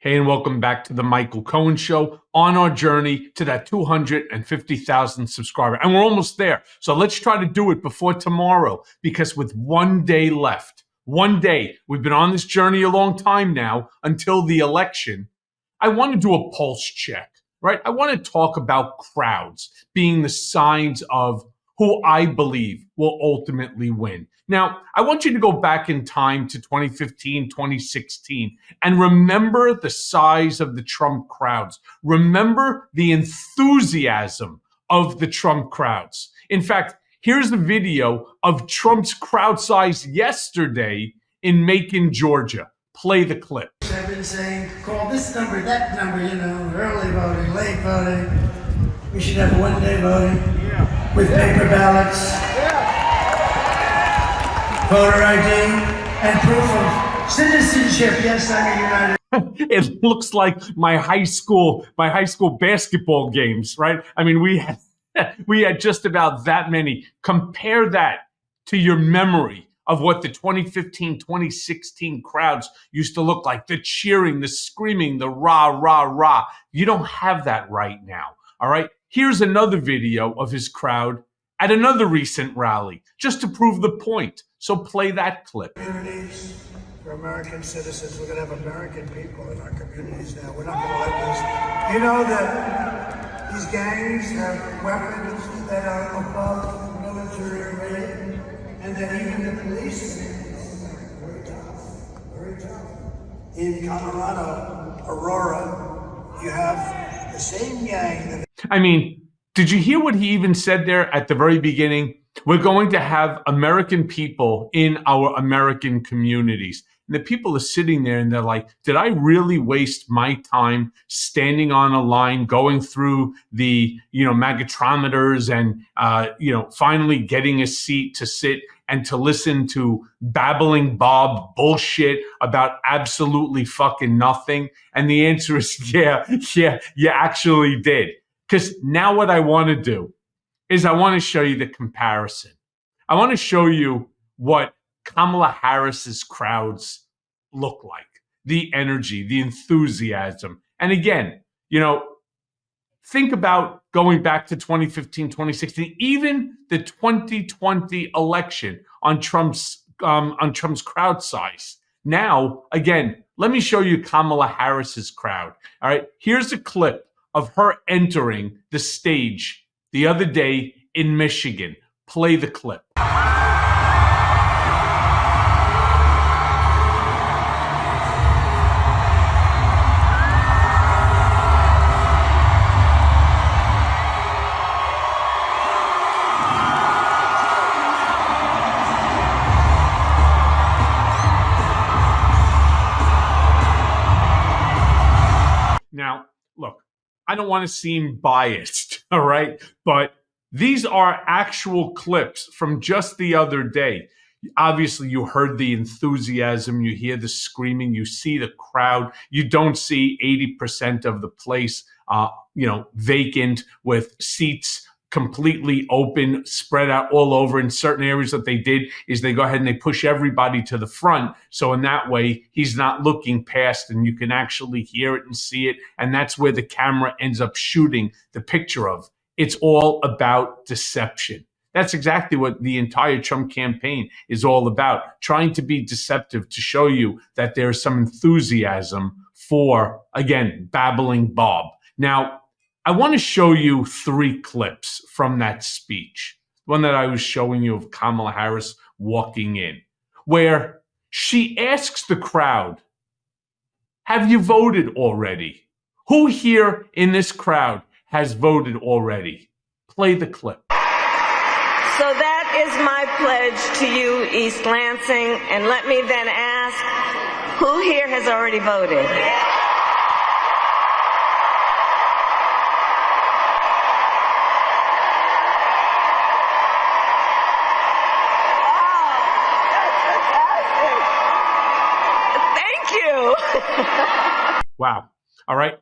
Hey, and welcome back to the Michael Cohen Show on our journey to that 250,000 subscriber. And we're almost there. So let's try to do it before tomorrow, because with 1 day left, 1 day, we've been on this journey a long time now until the election. I want to do a pulse check, right? I want to talk about crowds being the signs of who I believe will ultimately win. Now, I want you to go back in time to 2015, 2016, and remember the size of the Trump crowds. Remember the enthusiasm of the Trump crowds. In fact, here's the video of Trump's crowd size yesterday in Macon, Georgia. Play the clip. I've been saying, call this number, that number, early voting, late voting. We should have 1 day voting with paper ballots, voter ID, and proof of citizenship. Yes, I'm a United. It looks like my high school basketball games, right? I mean, we had just about that many. Compare that to your memory of what the 2015, 2016 crowds used to look like. The cheering, the screaming, the rah, rah, rah. You don't have that right now, all right? Here's another video of his crowd at another recent rally, just to prove the point. So play that clip. Communities for American citizens. We're going to have American people in our communities now. We're not going to let this. You know that these gangs have weapons that are above military grade, and that even the police are very tough. In Colorado, Aurora, you have the same gang that. I mean, did you hear what he even said there at the very beginning? We're going to have American people in our American communities. And the people are sitting there and they're like, did I really waste my time standing on a line, going through the, magnetometers and, finally getting a seat to sit and to listen to babbling Bob bullshit about absolutely fucking nothing? And the answer is, yeah, you actually did. Because now what I want to do is I want to show you the comparison. I want to show you what Kamala Harris's crowds look like, the energy, the enthusiasm. And again, think about going back to 2015, 2016, even the 2020 election on Trump's crowd size. Now, again, let me show you Kamala Harris's crowd. All right, here's a clip of her entering the stage the other day in Michigan. Play the clip. Now, look, I don't want to seem biased, all right? But these are actual clips from just the other day. Obviously, you heard the enthusiasm, you hear the screaming, you see the crowd. You don't see 80% of the place, vacant with seats completely open, spread out all over. In certain areas, that they did is they go ahead and they push everybody to the front. So in that way, he's not looking past and you can actually hear it and see it. And that's where the camera ends up shooting the picture of. It's all about deception. That's exactly what the entire Trump campaign is all about, trying to be deceptive to show you that there's some enthusiasm for, again, babbling Bob. Now, I want to show you 3 clips from that speech, one that I was showing you of Kamala Harris walking in, where she asks the crowd, have you voted already? Who here in this crowd has voted already? Play the clip. So that is my pledge to you, East Lansing. And let me then ask, who here has already voted? Wow. All right.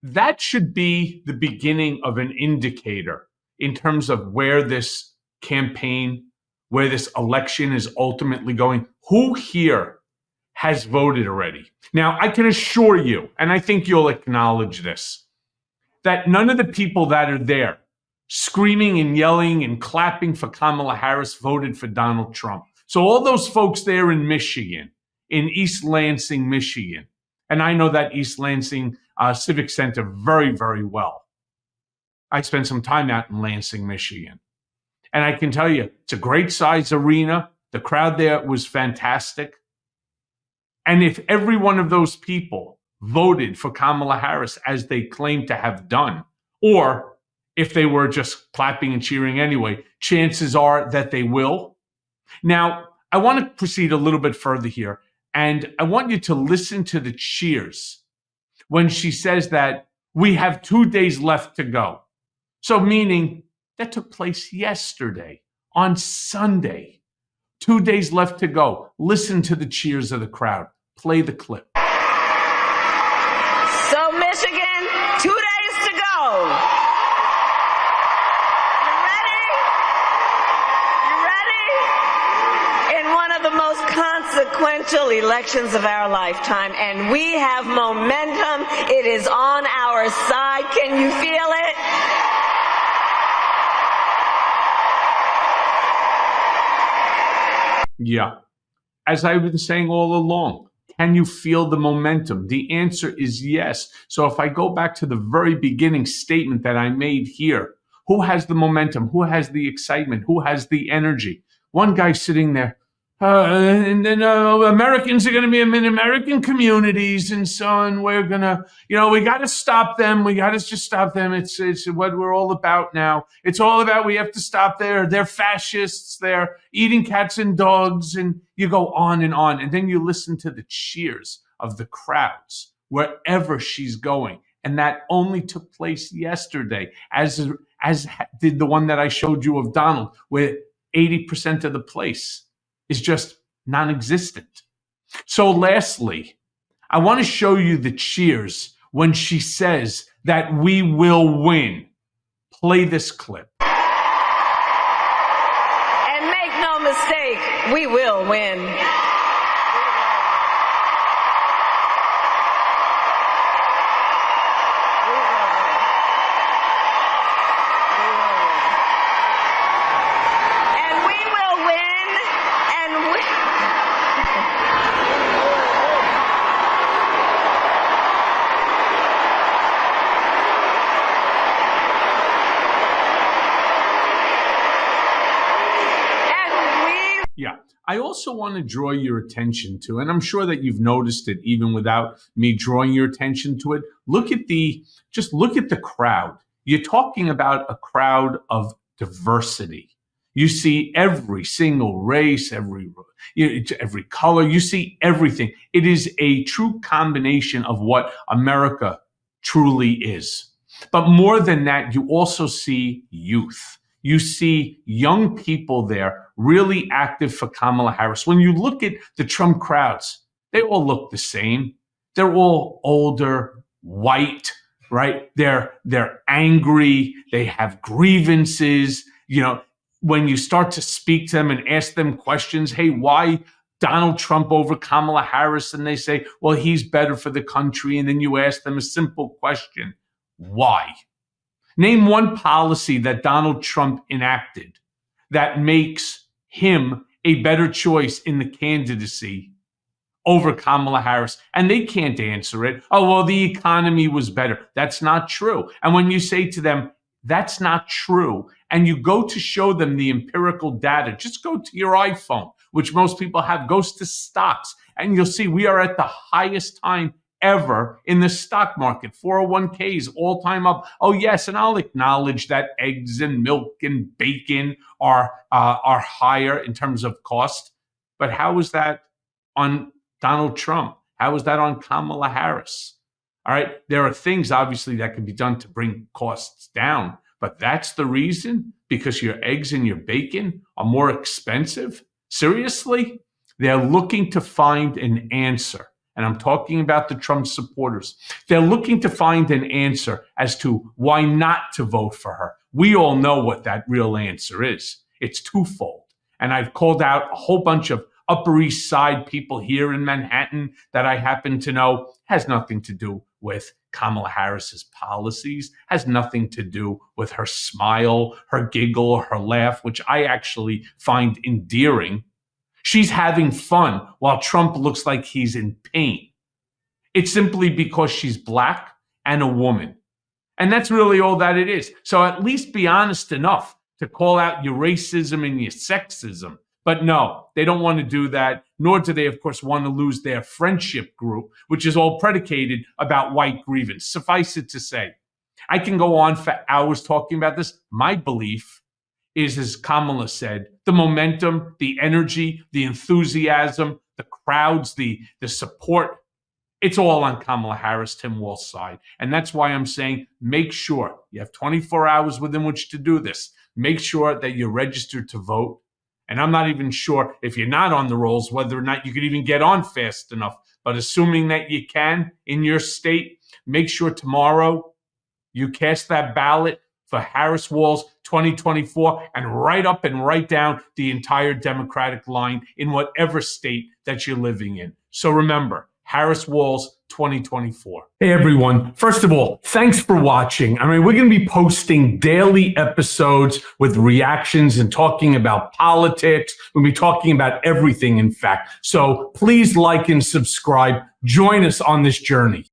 That should be the beginning of an indicator in terms of where this campaign, where this election is ultimately going. Who here has voted already. Now, I can assure you, and I think you'll acknowledge this, that none of the people that are there screaming and yelling and clapping for Kamala Harris voted for Donald Trump. So all those folks there in Michigan, in East Lansing, Michigan, and I know that East Lansing Civic Center very, very well. I spent some time out in Lansing, Michigan. And I can tell you, it's a great size arena. The crowd there was fantastic. And if every one of those people voted for Kamala Harris as they claim to have done, or if they were just clapping and cheering anyway, chances are that they will. Now, I want to proceed a little bit further here, and I want you to listen to the cheers when she says that we have 2 days left to go. So meaning that took place yesterday, on Sunday. 2 days left to go. Listen to the cheers of the crowd. Play the clip. So, Michigan, 2 days to go. You ready? You ready? In one of the most consequential elections of our lifetime, and we have momentum. It is on our side. Can you feel it? Yeah. As I've been saying all along, can you feel the momentum? The answer is yes. So if I go back to the very beginning statement that I made here, who has the momentum? Who has the excitement? Who has the energy? One guy sitting there, and then Americans are going to be in American communities and so on. We're going to, we got to stop them. We got to just stop them. It's what we're all about now. It's all about we have to stop they're fascists. They're eating cats and dogs. And you go on. And then you listen to the cheers of the crowds wherever she's going. And that only took place yesterday, as did the one that I showed you of Donald, where 80% of the place is just non-existent. So lastly, I want to show you the cheers when she says that we will win. Play this clip. And make no mistake, we will win. Yeah. I also want to draw your attention to, and I'm sure that you've noticed it even without me drawing your attention to it. Look at the crowd. You're talking about a crowd of diversity. You see every single race, every color. You see everything. It is a true combination of what America truly is. But more than that, you also see youth. You see young people there really active for Kamala Harris. When you look at the Trump crowds, they all look the same. They're all older, white, right? They're angry. They have grievances. When you start to speak to them and ask them questions, hey, why Donald Trump over Kamala Harris? And they say, well, he's better for the country. And then you ask them a simple question, why? Name one policy that Donald Trump enacted that makes him a better choice in the candidacy over Kamala Harris. And they can't answer it. Oh, well, the economy was better. That's not true. And when you say to them, that's not true, and you go to show them the empirical data, just go to your iPhone, which most people have, goes to stocks, and you'll see we are at the highest time ever in the stock market. 401ks all time up. Oh yes, and I'll acknowledge that eggs and milk and bacon are higher in terms of cost. But how is that on Donald Trump? How is that on Kamala Harris? All right, there are things obviously that can be done to bring costs down, but that's the reason, because your eggs and your bacon are more expensive? Seriously? They're looking to find an answer. And I'm talking about the Trump supporters. They're looking to find an answer as to why not to vote for her. We all know what that real answer is. It's twofold. And I've called out a whole bunch of Upper East Side people here in Manhattan that I happen to know, has nothing to do with Kamala Harris's policies, has nothing to do with her smile, her giggle, her laugh, which I actually find endearing. She's having fun while Trump looks like he's in pain. It's simply because she's black and a woman. And that's really all that it is. So at least be honest enough to call out your racism and your sexism. But no, they don't want to do that, nor do they, of course, want to lose their friendship group, which is all predicated about white grievance. Suffice it to say, I can go on for hours talking about this. My belief is, as Kamala said, the momentum, the energy, the enthusiasm, the crowds, the support, it's all on Kamala Harris, Tim Walz's side. And that's why I'm saying make sure you have 24 hours within which to do this. Make sure that you're registered to vote. And I'm not even sure if you're not on the rolls, whether or not you could even get on fast enough. But assuming that you can in your state, make sure tomorrow you cast that ballot for Harris Walz 2024 and write up and write down the entire Democratic line in whatever state that you're living in. So remember, Harris Walz 2024. Hey everyone. First of all, thanks for watching. I mean, we're going to be posting daily episodes with reactions and talking about politics. We'll be talking about everything, in fact. So please like and subscribe. Join us on this journey.